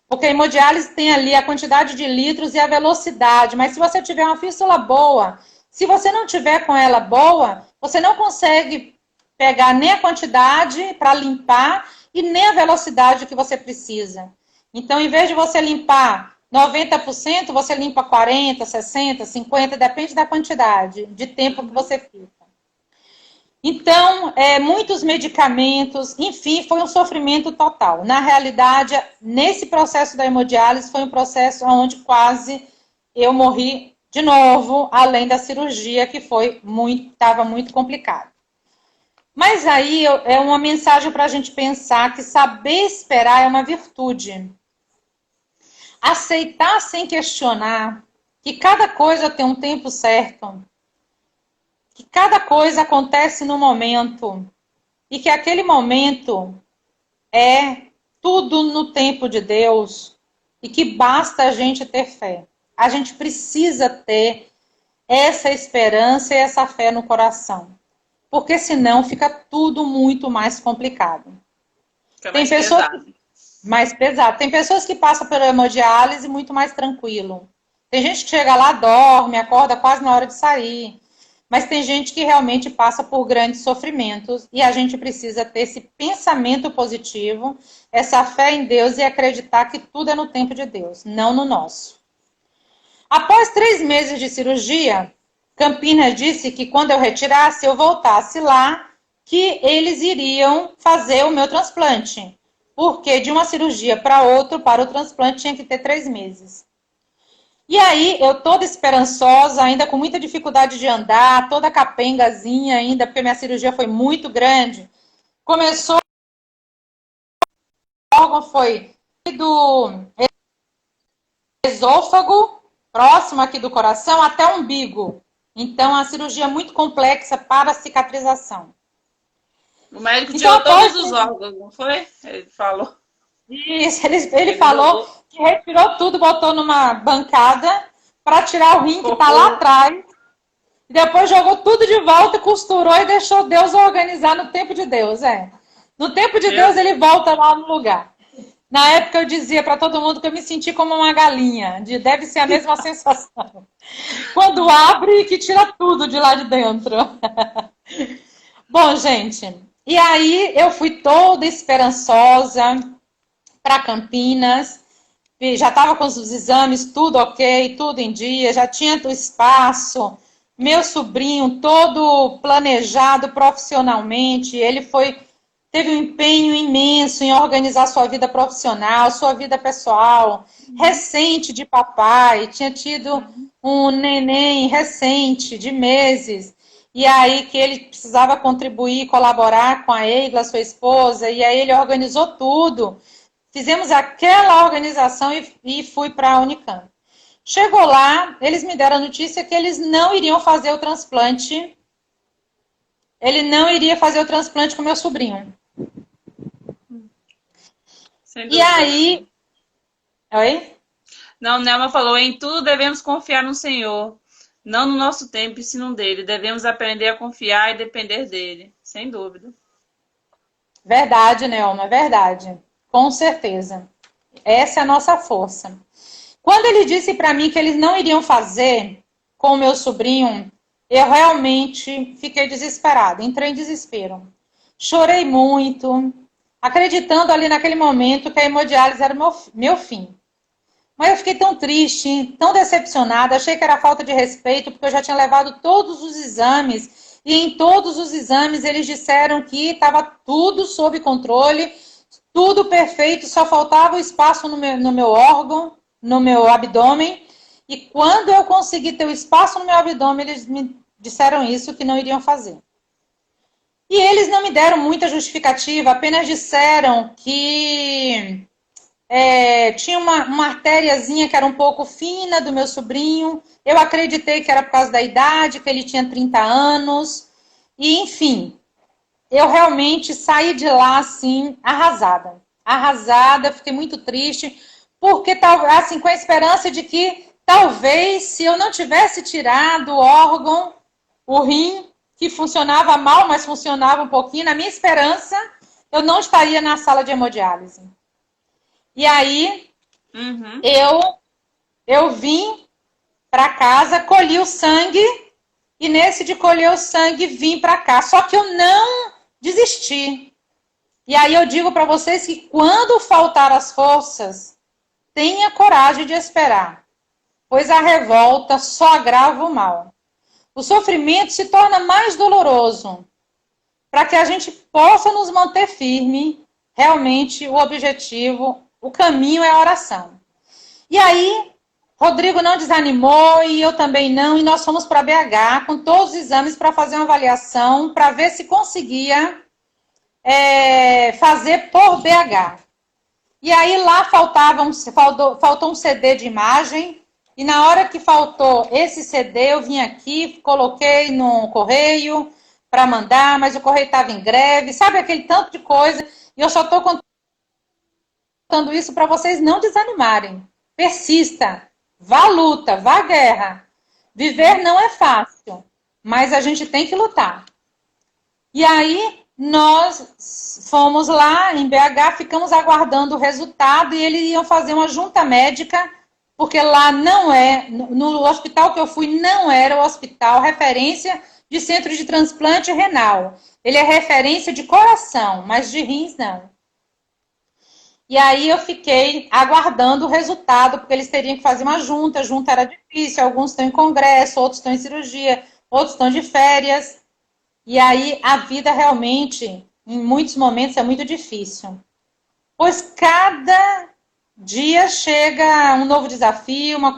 porque a hemodiálise tem ali a quantidade de litros e a velocidade, mas se você tiver uma fístula boa, se você não tiver com ela boa, você não consegue pegar nem a quantidade para limpar e nem a velocidade que você precisa. Então, em vez de você limpar 90%, você limpa 40%, 60%, 50%, depende da quantidade de tempo que você fica. Então, muitos medicamentos, enfim, foi um sofrimento total. Na realidade, nesse processo da hemodiálise, foi um processo onde quase eu morri de novo, além da cirurgia, que estava muito complicado. Mas aí é uma mensagem para a gente pensar que saber esperar é uma virtude. Aceitar sem questionar que cada coisa tem um tempo certo, que cada coisa acontece no momento e que aquele momento é tudo no tempo de Deus e que basta a gente ter fé. A gente precisa ter essa esperança e essa fé no coração. Porque senão fica tudo muito mais complicado. Fica mais pesado. Mais pesado. Tem pessoas que passam pela hemodiálise muito mais tranquilo. Tem gente que chega lá, dorme, acorda quase na hora de sair. mas tem gente que realmente passa por grandes sofrimentos e a gente precisa ter esse pensamento positivo, essa fé em Deus e acreditar que tudo é no tempo de Deus, não no nosso. Após 3 meses de cirurgia, Campinas disse que quando eu retirasse, eu voltasse lá, que eles iriam fazer o meu transplante. Porque de uma cirurgia para o transplante, tinha que ter 3 meses. E aí, eu toda esperançosa, ainda com muita dificuldade de andar, toda capengazinha ainda, porque minha cirurgia foi muito grande. Começou, o órgão foi do esôfago, próximo aqui do coração, até o umbigo. Então, a cirurgia é muito complexa para a cicatrização. O médico tirou todos os órgãos, não foi? Ele falou. Isso, ele falou que retirou tudo, botou numa bancada para tirar o rim que está lá atrás. E depois jogou tudo de volta, costurou e deixou Deus organizar no tempo de Deus. No tempo de Deus, ele volta lá no lugar. Na época eu dizia para todo mundo que eu me senti como uma galinha. Deve ser a mesma sensação. Quando abre, que tira tudo de lá de dentro. Bom, gente, e aí eu fui toda esperançosa para Campinas. Já estava com os exames, tudo ok, tudo em dia, já tinha o espaço. Meu sobrinho todo planejado profissionalmente, ele teve um empenho imenso em organizar sua vida profissional, sua vida pessoal, recente de papai, tinha tido um neném recente, de meses, e aí que ele precisava contribuir, colaborar com a Eigla, sua esposa, e aí ele organizou tudo. Fizemos aquela organização e fui para a Unicamp. Chegou lá, eles me deram a notícia que eles não iriam fazer o transplante. Ele não iria fazer o transplante com meu sobrinho. E aí... Oi? Não, Nelma falou, em tudo devemos confiar no Senhor. Não no nosso tempo e sim no dele. Devemos aprender a confiar e depender dele. Sem dúvida. Verdade, Nelma, verdade. Com certeza. Essa é a nossa força. Quando ele disse para mim que eles não iriam fazer com o meu sobrinho, eu realmente fiquei desesperada. Entrei em desespero. Chorei muito, acreditando ali naquele momento que a hemodiálise era meu fim. Mas eu fiquei tão triste, tão decepcionada, achei que era falta de respeito, porque eu já tinha levado todos os exames, e em todos os exames eles disseram que estava tudo sob controle, tudo perfeito, só faltava o espaço no meu órgão, no meu abdômen, e quando eu consegui ter o espaço no meu abdômen, eles me disseram isso, que não iriam fazer. E eles não me deram muita justificativa, apenas disseram que tinha uma artériazinha que era um pouco fina do meu sobrinho. Eu acreditei que era por causa da idade, que ele tinha 30 anos. E, enfim, eu realmente saí de lá, assim, arrasada. Arrasada, fiquei muito triste, porque, assim, com a esperança de que, talvez, se eu não tivesse tirado o órgão, o rim, que funcionava mal, mas funcionava um pouquinho, na minha esperança, eu não estaria na sala de hemodiálise. E aí, eu vim para casa, colhi o sangue, e nesse de colher o sangue, vim para cá. Só que eu não desisti. E aí eu digo para vocês que quando faltar as forças, tenha coragem de esperar, pois a revolta só agrava o mal. O sofrimento se torna mais doloroso, para que a gente possa nos manter firme. Realmente, o objetivo, o caminho é a oração. E aí, Rodrigo não desanimou e eu também não, e nós fomos para BH com todos os exames para fazer uma avaliação, para ver se conseguia fazer por BH. E aí lá faltou um CD de imagem, e na hora que faltou esse CD, eu vim aqui, coloquei no correio para mandar, mas o correio estava em greve, sabe aquele tanto de coisa, e eu só estou contando isso para vocês não desanimarem. Persista, vá à luta, vá à guerra. Viver não é fácil, mas a gente tem que lutar. E aí, nós fomos lá em BH, ficamos aguardando o resultado e eles iam fazer uma junta médica, porque lá não no hospital que eu fui, não era o hospital referência de centro de transplante renal. Ele é referência de coração, mas de rins não. E aí eu fiquei aguardando o resultado, porque eles teriam que fazer uma junta. A junta era difícil, alguns estão em congresso, outros estão em cirurgia, outros estão de férias. E aí a vida realmente, em muitos momentos, é muito difícil. Pois cada dia chega um novo desafio, uma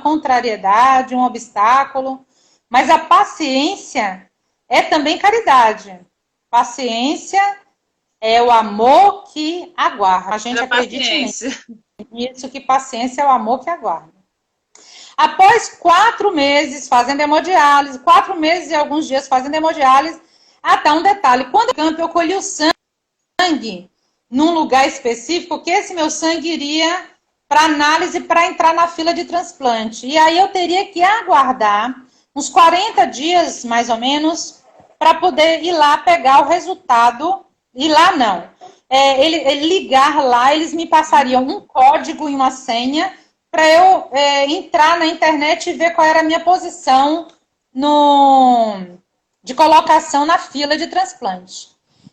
contrariedade, um obstáculo. Mas a paciência é também caridade. Paciência é o amor que aguarda. A gente acredita nisso, que paciência é o amor que aguarda. Após 4 meses fazendo hemodiálise, 4 meses e alguns dias fazendo hemodiálise, até um detalhe, quando eu colhi o sangue num lugar específico, que esse meu sangue iria para análise para entrar na fila de transplante. E aí eu teria que aguardar uns 40 dias, mais ou menos, para poder ir lá pegar o resultado. Ir lá, não. Ele ligar lá, eles me passariam um código e uma senha para eu entrar na internet e ver qual era a minha posição de colocação na fila de transplante.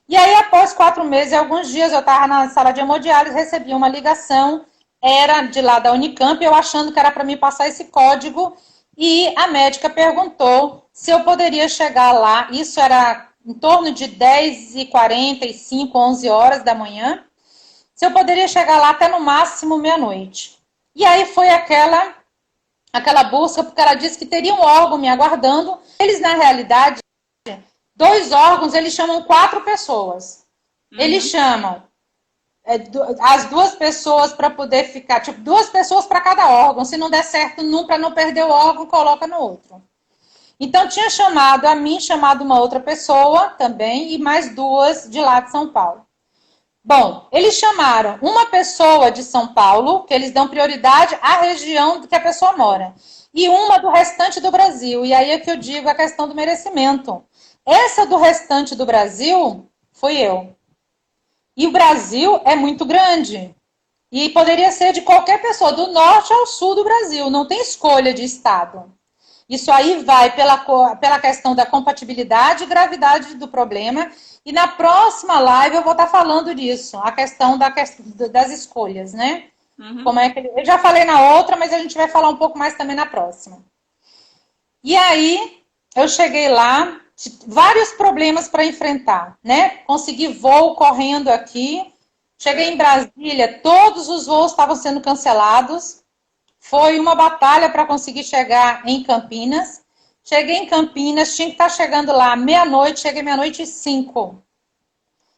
E aí, após 4 meses e alguns dias, eu estava na sala de hemodiálise, recebi uma ligação, era de lá da Unicamp, eu achando que era para me passar esse código, e a médica perguntou se eu poderia chegar lá, isso era em torno de 10h45, 11 horas da manhã, se eu poderia chegar lá até no máximo meia-noite. E aí foi aquela busca, porque ela disse que teria um órgão me aguardando. Eles, na realidade, 2 órgãos, eles chamam 4 pessoas. Eles chamam as 2 pessoas para poder ficar, tipo, 2 pessoas para cada órgão. Se não der certo num, para não perder o órgão, coloca no outro. Então, tinha chamado a mim, chamado uma outra pessoa também, e mais 2 de lá de São Paulo. Bom, eles chamaram uma pessoa de São Paulo, que eles dão prioridade à região que a pessoa mora, e uma do restante do Brasil. E aí é que eu digo a questão do merecimento. Essa do restante do Brasil fui eu. E o Brasil é muito grande. E poderia ser de qualquer pessoa, do norte ao sul do Brasil. Não tem escolha de estado. Isso aí vai pela questão da compatibilidade e gravidade do problema. E na próxima live eu vou estar falando disso. A questão das escolhas, né? Como é que eu já falei na outra, mas a gente vai falar um pouco mais também na próxima. E aí eu cheguei lá, vários problemas para enfrentar, né? Consegui voo correndo aqui. Cheguei em Brasília, todos os voos estavam sendo cancelados. Foi uma batalha para conseguir chegar em Campinas. Cheguei em Campinas, tinha que estar chegando lá meia-noite, cheguei meia-noite e 5.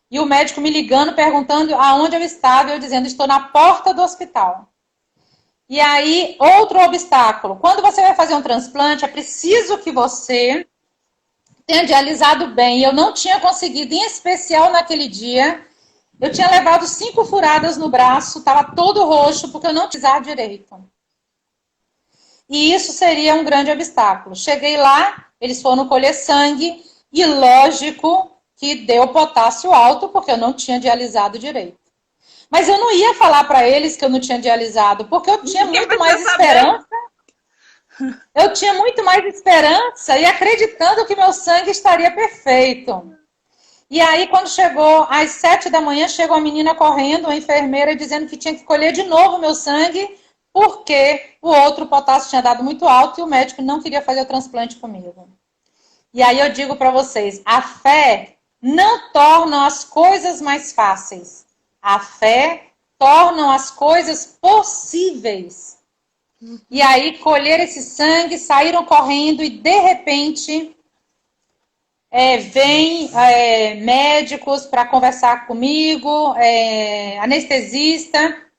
E o médico me ligando, perguntando aonde eu estava, eu dizendo, estou na porta do hospital. E aí, outro obstáculo. Quando você vai fazer um transplante, é preciso que você tenha dialisado bem. Eu não tinha conseguido, em especial naquele dia. Eu tinha levado 5 furadas no braço, estava todo roxo, porque eu não tinha direito. E isso seria um grande obstáculo. Cheguei lá, eles foram colher sangue, e lógico que deu potássio alto, porque eu não tinha dialisado direito. Mas eu não ia falar para eles que eu não tinha dialisado, porque eu tinha muito mais esperança. Eu tinha muito mais esperança e acreditando que meu sangue estaria perfeito. E aí, quando chegou às 7 da manhã, chegou a menina correndo, a enfermeira, dizendo que tinha que colher de novo meu sangue, porque o outro potássio tinha dado muito alto e o médico não queria fazer o transplante comigo. E aí eu digo para vocês, a fé não torna as coisas mais fáceis. A fé torna as coisas possíveis. E aí colher esse sangue, saíram correndo e de repente vem médicos para conversar comigo, anestesista.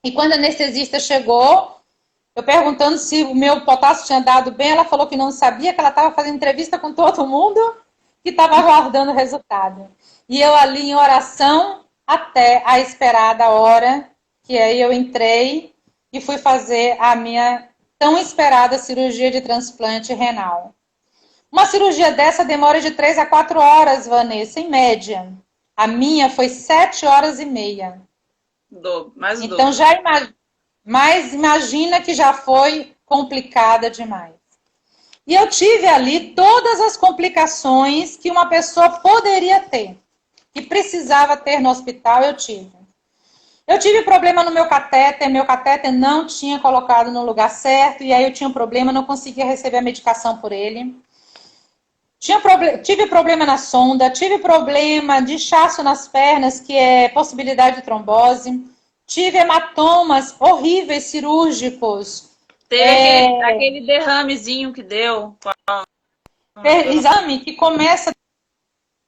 E quando a anestesista chegou, eu perguntando se o meu potássio tinha dado bem, ela falou que não sabia, que ela estava fazendo entrevista com todo mundo, que estava aguardando o resultado. E eu ali em oração até a esperada hora, que aí eu entrei e fui fazer a minha tão esperada cirurgia de transplante renal. Uma cirurgia dessa demora de 3 a 4 horas, Vanessa, em média. A minha foi 7 horas e meia. Mais então, mas imagina que já foi complicada demais. E eu tive ali todas as complicações que uma pessoa poderia ter, que precisava ter no hospital, eu tive. Eu tive problema no meu catéter não tinha colocado no lugar certo, e aí eu tinha um problema, não conseguia receber a medicação por ele. Tive problema na sonda, tive problema de inchaço nas pernas, que é possibilidade de trombose. Tive hematomas horríveis cirúrgicos. Teve aquele derramezinho que deu. Exame que começa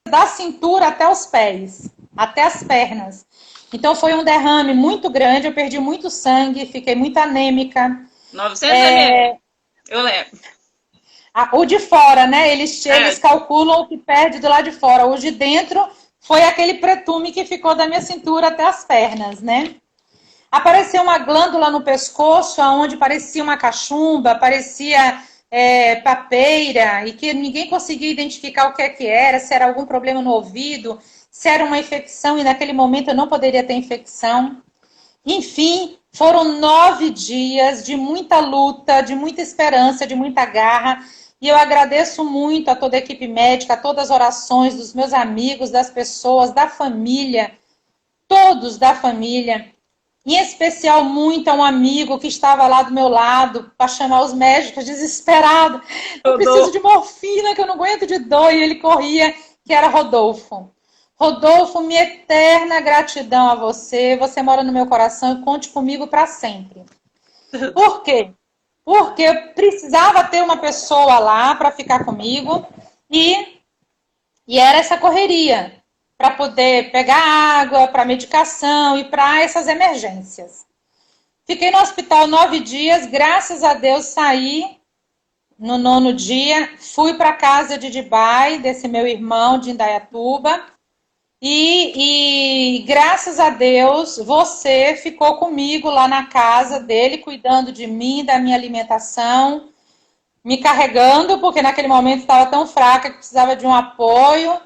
da cintura até os pés, até as pernas. Então foi um derrame muito grande, eu perdi muito sangue, fiquei muito anêmica. 900 ml, eu lembro. O de fora, né? Eles calculam o que perde do lado de fora. O de dentro foi aquele pretume que ficou da minha cintura até as pernas, né? Apareceu uma glândula no pescoço, onde parecia uma cachumba, parecia papeira, e que ninguém conseguia identificar o que era, se era algum problema no ouvido, se era uma infecção, e naquele momento eu não poderia ter infecção. Enfim, foram 9 dias de muita luta, de muita esperança, de muita garra, e eu agradeço muito a toda a equipe médica, a todas as orações dos meus amigos, das pessoas, da família, todos da família. Em especial, muito a um amigo que estava lá do meu lado para chamar os médicos, desesperado. Eu preciso de morfina, que eu não aguento de dor. E ele corria, que era Rodolfo. Rodolfo, minha eterna gratidão a você. Você mora no meu coração e conte comigo para sempre. Por quê? Porque eu precisava ter uma pessoa lá para ficar comigo e era essa correria para poder pegar água, para medicação e para essas emergências. Fiquei no hospital 9 dias, graças a Deus saí no 9º dia, fui para a casa de Dubai, desse meu irmão de Indaiatuba, e graças a Deus você ficou comigo lá na casa dele, cuidando de mim, da minha alimentação, me carregando, porque naquele momento estava tão fraca que precisava de um apoio,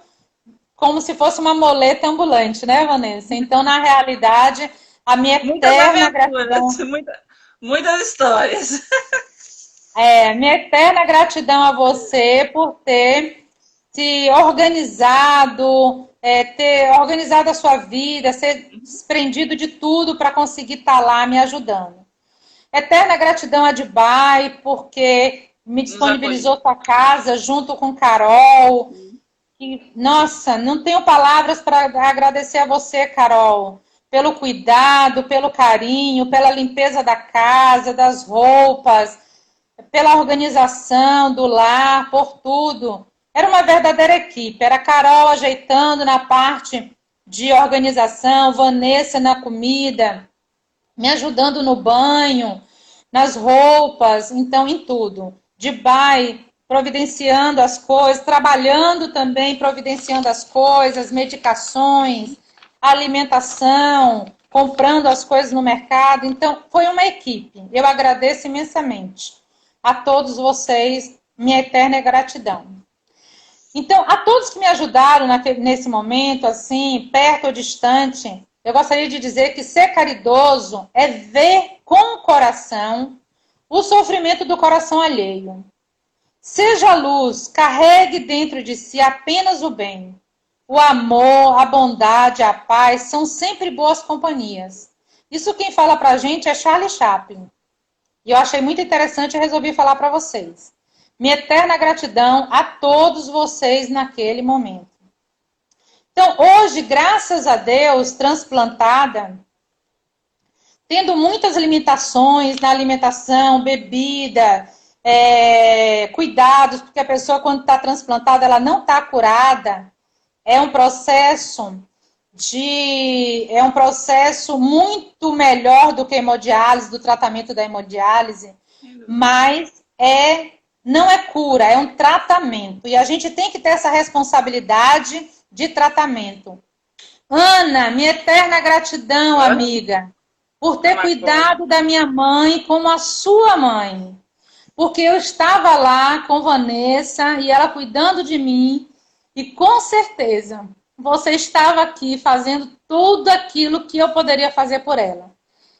como se fosse uma muleta ambulante, né, Vanessa? Então, na realidade, a minha eterna gratidão... Muitas histórias. Minha eterna gratidão a você por ter se organizado, ter organizado a sua vida, ser desprendido de tudo para conseguir estar lá me ajudando. Eterna gratidão a Dubai, porque me disponibilizou sua casa junto com Carol. Nossa, não tenho palavras para agradecer a você, Carol, pelo cuidado, pelo carinho, pela limpeza da casa, das roupas, pela organização do lar, por tudo. Era uma verdadeira equipe. Era a Carol ajeitando na parte de organização, Vanessa na comida, me ajudando no banho, nas roupas, então em tudo. Dubai providenciando as coisas, trabalhando também, providenciando as coisas, medicações, alimentação, comprando as coisas no mercado. Então, foi uma equipe. Eu agradeço imensamente a todos vocês, minha eterna gratidão. Então, a todos que me ajudaram nesse momento, assim, perto ou distante, eu gostaria de dizer que ser caridoso é ver com o coração o sofrimento do coração alheio. Seja luz, carregue dentro de si apenas o bem. O amor, a bondade, a paz são sempre boas companhias. Isso quem fala pra gente é Charlie Chaplin. E eu achei muito interessante e resolvi falar para vocês. Minha eterna gratidão a todos vocês naquele momento. Então, hoje, graças a Deus, transplantada, tendo muitas limitações na alimentação, bebida, cuidados, porque a pessoa, quando está transplantada, ela não está curada. É um processo muito melhor do que a hemodiálise, do tratamento da hemodiálise, mas não é cura, é um tratamento. E a gente tem que ter essa responsabilidade de tratamento. Ana, minha eterna gratidão, amiga, por ter cuidado da minha mãe como a sua mãe. Porque eu estava lá com Vanessa e ela cuidando de mim e com certeza você estava aqui fazendo tudo aquilo que eu poderia fazer por ela.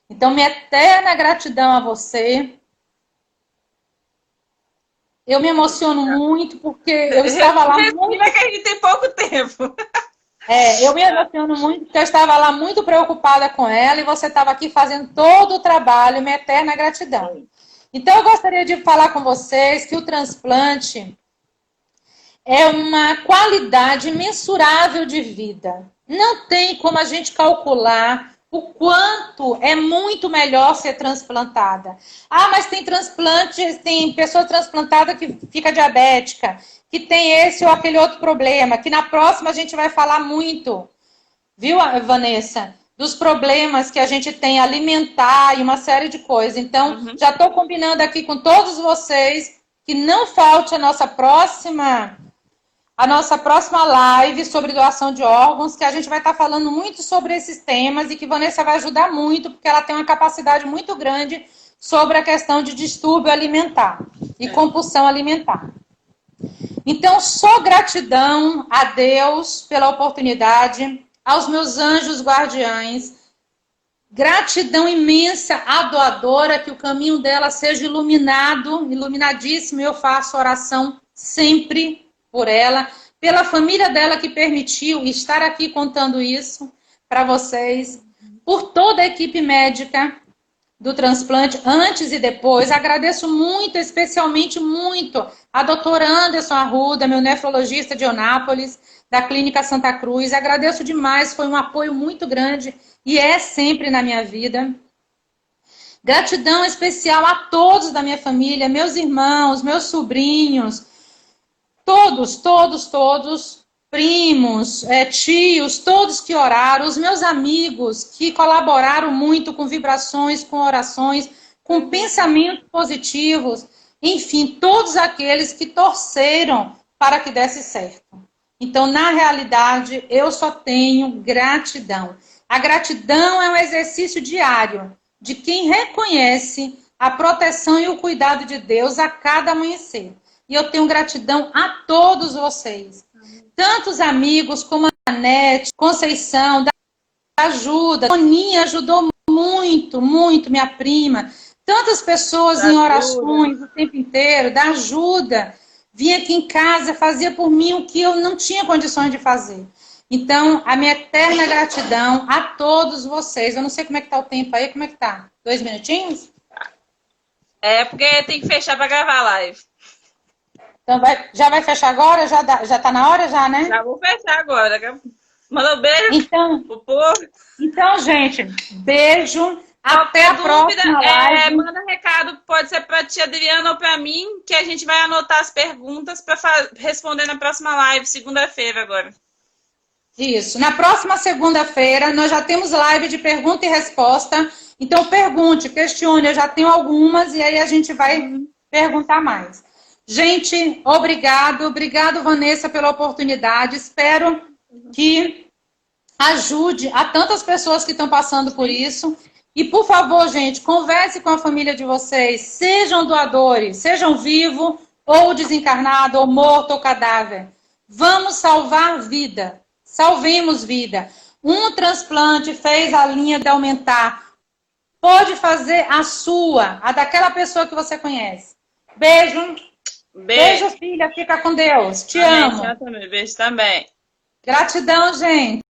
Então, minha eterna gratidão a você. Eu me emociono muito porque eu estava lá muito... Respira que a gente tem pouco tempo. Eu me emociono muito porque eu estava lá muito preocupada com ela e você estava aqui fazendo todo o trabalho, minha eterna gratidão. Então, eu gostaria de falar com vocês que o transplante é uma qualidade mensurável de vida. Não tem como a gente calcular o quanto é muito melhor ser transplantada. Ah, mas tem transplante, tem pessoa transplantada que fica diabética, que tem esse ou aquele outro problema, que na próxima a gente vai falar muito, viu, Vanessa? Dos problemas que a gente tem alimentar e uma série de coisas. Então, já estou combinando aqui com todos vocês que não falte a nossa próxima live sobre doação de órgãos, que a gente vai estar falando muito sobre esses temas e que Vanessa vai ajudar muito, porque ela tem uma capacidade muito grande sobre a questão de distúrbio alimentar e compulsão alimentar. Então, só gratidão a Deus pela oportunidade, aos meus anjos guardiães, gratidão imensa à doadora, que o caminho dela seja iluminado, iluminadíssimo, e eu faço oração sempre por ela, pela família dela que permitiu estar aqui contando isso para vocês, por toda a equipe médica do transplante, antes e depois. Agradeço muito, especialmente muito, a doutora Anderson Arruda, meu nefrologista de Onápolis, da Clínica Santa Cruz. Agradeço demais, foi um apoio muito grande e é sempre na minha vida. Gratidão especial a todos da minha família, meus irmãos, meus sobrinhos, todos, primos, tios, todos que oraram, os meus amigos que colaboraram muito com vibrações, com orações, com pensamentos positivos, enfim, todos aqueles que torceram para que desse certo. Então, na realidade, eu só tenho gratidão. A gratidão é um exercício diário de quem reconhece a proteção e o cuidado de Deus a cada amanhecer. E eu tenho gratidão a todos vocês. Tanto os amigos como a Nete, Conceição, da ajuda. A Toninha ajudou muito, minha prima. Tantas pessoas em orações o tempo inteiro, da ajuda. Vinha aqui em casa, fazia por mim o que eu não tinha condições de fazer. Então, a minha eterna gratidão a todos vocês. Eu não sei como é que tá o tempo aí, como é que tá? 2 minutinhos? É, porque tem que fechar para gravar a live. Então, já vai fechar agora? Já tá na hora, já, né? Já vou fechar agora. Manda um beijo pro povo. Então, gente, beijo. Até a próxima live. Manda recado, pode ser para a tia Adriana ou para mim, que a gente vai anotar as perguntas para responder na próxima live, segunda-feira agora. Isso. Na próxima segunda-feira, nós já temos live de pergunta e resposta. Então, pergunte, questione. Eu já tenho algumas e aí a gente vai perguntar mais. Gente, obrigado. Obrigado, Vanessa, pela oportunidade. Espero que ajude a tantas pessoas que estão passando por isso. E, por favor, gente, converse com a família de vocês. Sejam doadores, sejam vivo ou desencarnado, ou morto, ou cadáver. Vamos salvar vida. Salvemos vida. Um transplante fez a linha de aumentar. Pode fazer a sua, a daquela pessoa que você conhece. Beijo. Beijo, filha. Fica com Deus. Te amo. Beijo também. Gratidão, gente.